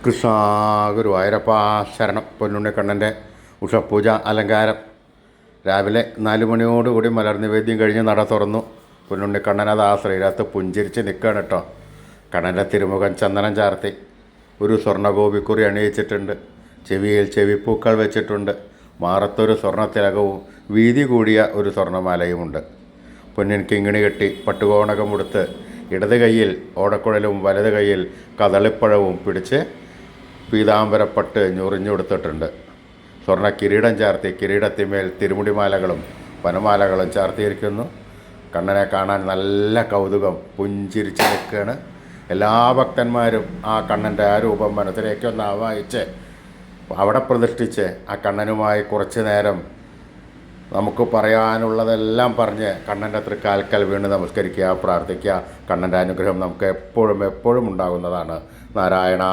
കൃഷ്ണ ഗുരുവായൂരപ്പ ശരണം. പൊന്നുണ്ണിക്കണ്ണൻ്റെ ഉഷപൂജ അലങ്കാരം രാവിലെ 4 മണിയോടുകൂടി മലർനിവേദ്യം കഴിഞ്ഞ് നട തുറന്നു. പൊന്നുണ്ണിക്കണ്ണനത് ആ ശ്രീരാത്ത് പുഞ്ചിരിച്ച് നിൽക്കുകയാണ് കേട്ടോ. കണ്ണൻ്റെ തിരുമുഖം ചന്ദനം ചാർത്തി, ഒരു സ്വർണ്ണഗോപിക്കുറി അണിയിച്ചിട്ടുണ്ട്, ചെവിയിൽ ചെവിപ്പൂക്കൾ വെച്ചിട്ടുണ്ട്, മാറത്തൊരു സ്വർണ്ണത്തിലകവും വീതി കൂടിയ ഒരു സ്വർണ്ണമാലയുമുണ്ട്. പൊന്നിൻ കിങ്ങിണി കെട്ടി പട്ടുകോണകം ഉടുത്ത് ഇടത് കൈയിൽ ഓടക്കുഴലും വലത് കൈയിൽ കദളിപ്പഴവും പിടിച്ച് പീതാംബരപ്പട്ട് ഞൊറിഞ്ഞുകൊടുത്തിട്ടുണ്ട്. സ്വർണ്ണ കിരീടം ചാർത്തി കിരീടത്തിന്മേൽ തിരുമുടിമാലകളും വനമാലകളും ചാർത്തിയിരിക്കുന്നു. കണ്ണനെ കാണാൻ നല്ല കൗതുകം, പുഞ്ചിരിച്ച് നിൽക്കുകയാണ്. എല്ലാ ഭക്തന്മാരും ആ കണ്ണൻ്റെ ആ രൂപം മനസ്സിലേക്കൊന്ന് ആവാഹിച്ച് അവിടെ പ്രതിഷ്ഠിച്ച് ആ കണ്ണനുമായി കുറച്ച് നേരം നമുക്ക് പറയാനുള്ളതെല്ലാം പറഞ്ഞ് കണ്ണൻ്റെ തൃക്കാൽക്കൽ വീണ് നമസ്കരിക്കുക, പ്രാർത്ഥിക്കുക. കണ്ണൻ്റെ അനുഗ്രഹം നമുക്ക് എപ്പോഴും ഉണ്ടാകുന്നതാണ്. നാരായണ.